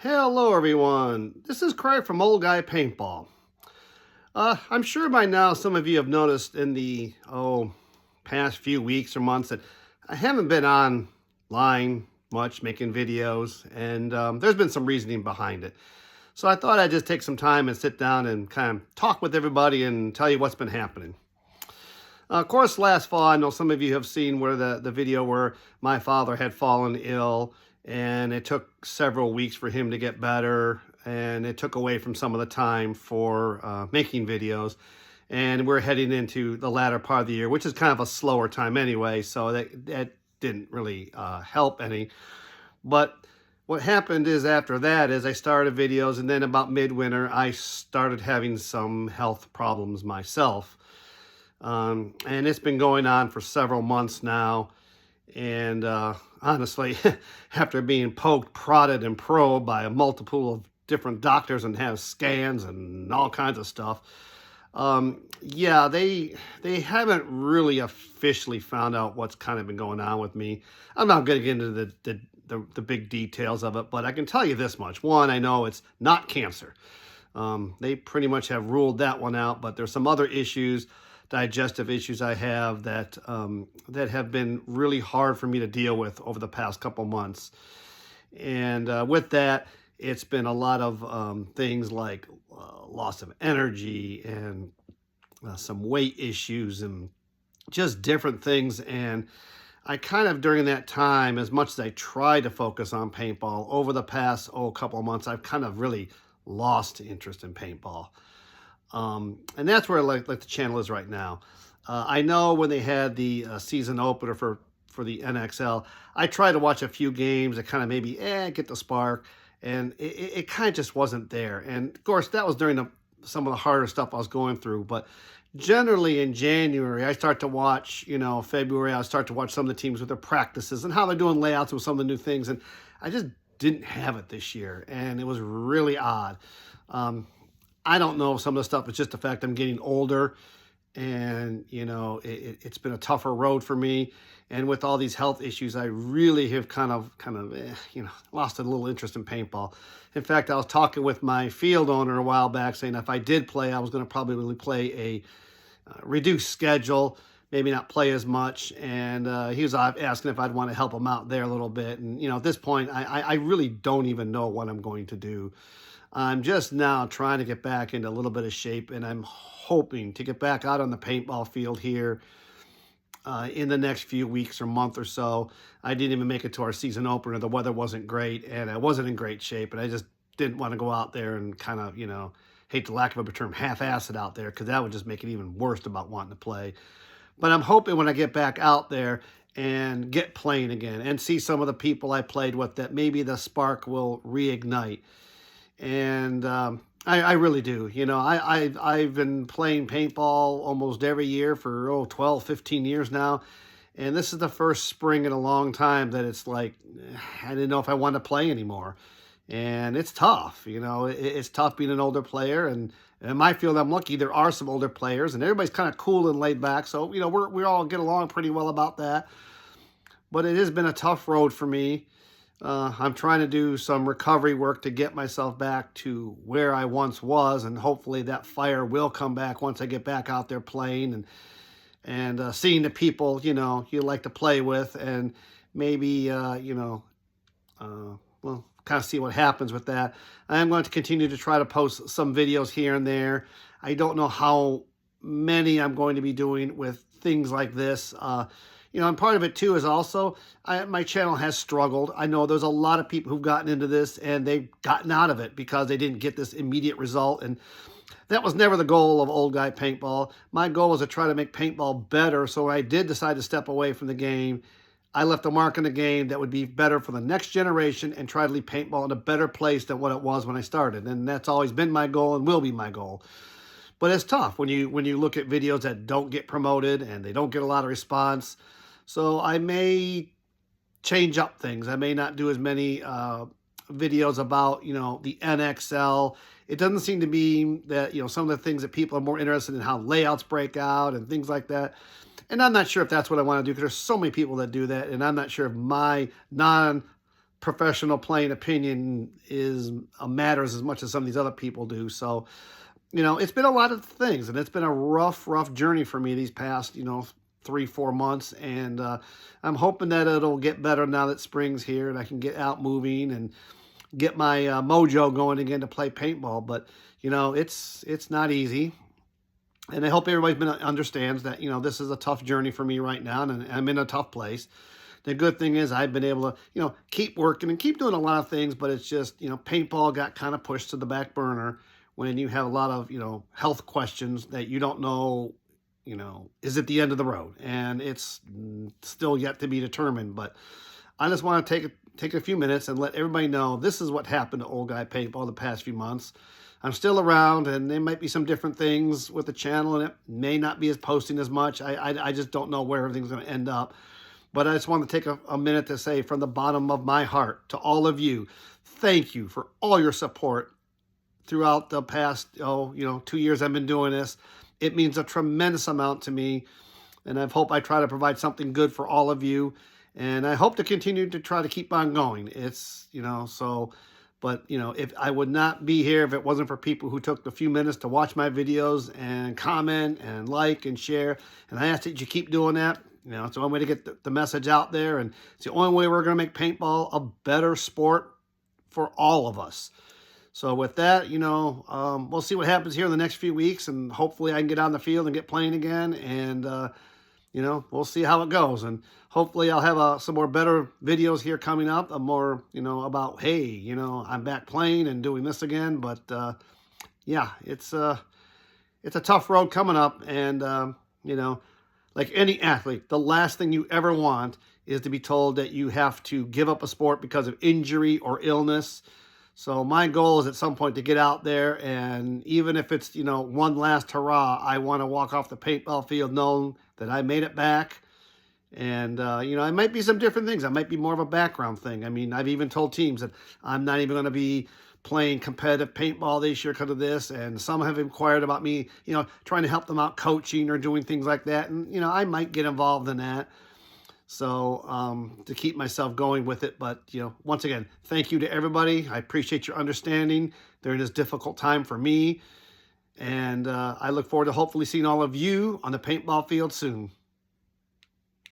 Hello everyone, this is Craig from Old Guy Paintball. I'm sure by now some of you have noticed in the past few weeks or months that I haven't been online much making videos, and there's been some reasoning behind it. So I thought I'd just take some time and sit down and kind of talk with everybody and tell you what's been happening. Of course, last fall, I know some of you have seen where the video where my father had fallen ill, and it took several weeks for him to get better, and it took away from some of the time for making videos. And we're heading into the latter part of the year, which is kind of a slower time anyway, so that didn't really help any. But what happened is after that is I started videos, and then about midwinter, I started having some health problems myself. And it's been going on for several months now. And honestly, after being poked, prodded, and probed by a multiple of different doctors and have scans and all kinds of stuff, yeah, they haven't really officially found out what's kind of been going on with me. I'm not going to get into the big details of it, but I can tell you this much. One, I know it's not cancer. They pretty much have ruled that one out, but there's some other issues, digestive issues I have that that have been really hard for me to deal with over the past couple months. And with that, it's been a lot of things like loss of energy and some weight issues and just different things. And I kind of, during that time, as much as I tried to focus on paintball, over the past couple of months, I've kind of really lost interest in paintball. And that's where like the channel is right now. I know when they had the season opener for the NXL, I tried to watch a few games that kind of maybe get the spark, and it kind of just wasn't there. And of course, that was during some of the harder stuff I was going through. But generally in January, I start to watch, February, I start to watch some of the teams with their practices and how they're doing layouts with some of the new things. And I just didn't have it this year, and it was really odd. I don't know if some of the stuff is just the fact I'm getting older, and it's been a tougher road for me. And with all these health issues, I really have kind of lost a little interest in paintball. In fact, I was talking with my field owner a while back, saying if I did play, I was going to probably play a reduced schedule, maybe not play as much. And he was asking if I'd want to help him out there a little bit. And at this point, I really don't even know what I'm going to do. I'm just now trying to get back into a little bit of shape, and I'm hoping to get back out on the paintball field here in the next few weeks or month or so. I didn't even make it to our season opener. The weather wasn't great, and I wasn't in great shape, and I just didn't want to go out there and kind of, hate the lack of a better term, half-ass it out there, because that would just make it even worse about wanting to play. But I'm hoping when I get back out there and get playing again and see some of the people I played with, that maybe the spark will reignite. And I really do. I've been playing paintball almost every year for 12, 15 years now. And this is the first spring in a long time that it's like, I didn't know if I wanted to play anymore. And it's tough. It's tough being an older player. And in my field, I'm lucky there are some older players, and everybody's kind of cool and laid back. So, we all get along pretty well about that. But it has been a tough road for me. I'm trying to do some recovery work to get myself back to where I once was, and hopefully that fire will come back once I get back out there playing and seeing the people, you like to play with, and maybe, well, kind of see what happens with that. I'm going to continue to try to post some videos here and there. I don't know how many I'm going to be doing with things like this. And part of it, too, is also my channel has struggled. I know there's a lot of people who've gotten into this, and they've gotten out of it because they didn't get this immediate result. And that was never the goal of Old Guy Paintball. My goal was to try to make paintball better. So when I did decide to step away from the game, I left a mark in the game that would be better for the next generation and try to leave paintball in a better place than what it was when I started. And that's always been my goal and will be my goal. But it's tough when you look at videos that don't get promoted and they don't get a lot of response. So I may change up things. I may not do as many videos about, the NXL. It doesn't seem to be that, some of the things that people are more interested in, how layouts break out and things like that. And I'm not sure if that's what I want to do, because there's so many people that do that. And I'm not sure if my professional playing opinion matters as much as some of these other people do. So, it's been a lot of things, and it's been a rough journey for me these past, 3-4 months. And I'm hoping that it'll get better now that spring's here and I can get out moving and get my mojo going again to play paintball. But, it's not easy. And I hope everybody understands that, this is a tough journey for me right now, and I'm in a tough place. The good thing is I've been able to, keep working and keep doing a lot of things, but it's just, paintball got kind of pushed to the back burner when you have a lot of, health questions that you don't know, is it the end of the road? And it's still yet to be determined. But I just want to take a few minutes and let everybody know this is what happened to Old Guy Paintball the past few months. I'm still around, and there might be some different things with the channel, and it may not be as posting as much. I just don't know where everything's going to end up. But I just want to take a minute to say from the bottom of my heart to all of you, thank you for all your support throughout the past, 2 years I've been doing this. It means a tremendous amount to me, and I hope I try to provide something good for all of you. And I hope to continue to try to keep on going. It's, but, if I would not be here if it wasn't for people who took the few minutes to watch my videos and comment and like and share. And I ask that you keep doing that. It's the only way to get the message out there. And it's the only way we're going to make paintball a better sport for all of us. So with that, we'll see what happens here in the next few weeks. And hopefully I can get on the field and get playing again. And, we'll see how it goes. And hopefully I'll have some more better videos here coming up. More, about, hey, I'm back playing and doing this again. But, yeah, it's a tough road coming up. And, like any athlete, the last thing you ever want is to be told that you have to give up a sport because of injury or illness. So my goal is at some point to get out there, and even if it's, one last hurrah, I want to walk off the paintball field knowing that I made it back. And, it might be some different things. It might be more of a background thing. I mean, I've even told teams that I'm not even going to be playing competitive paintball this year because of this. And some have inquired about me, trying to help them out coaching or doing things like that. And, I might get involved in that. So to keep myself going with it. But, once again, thank you to everybody. I appreciate your understanding during this difficult time for me. And I look forward to hopefully seeing all of you on the paintball field soon.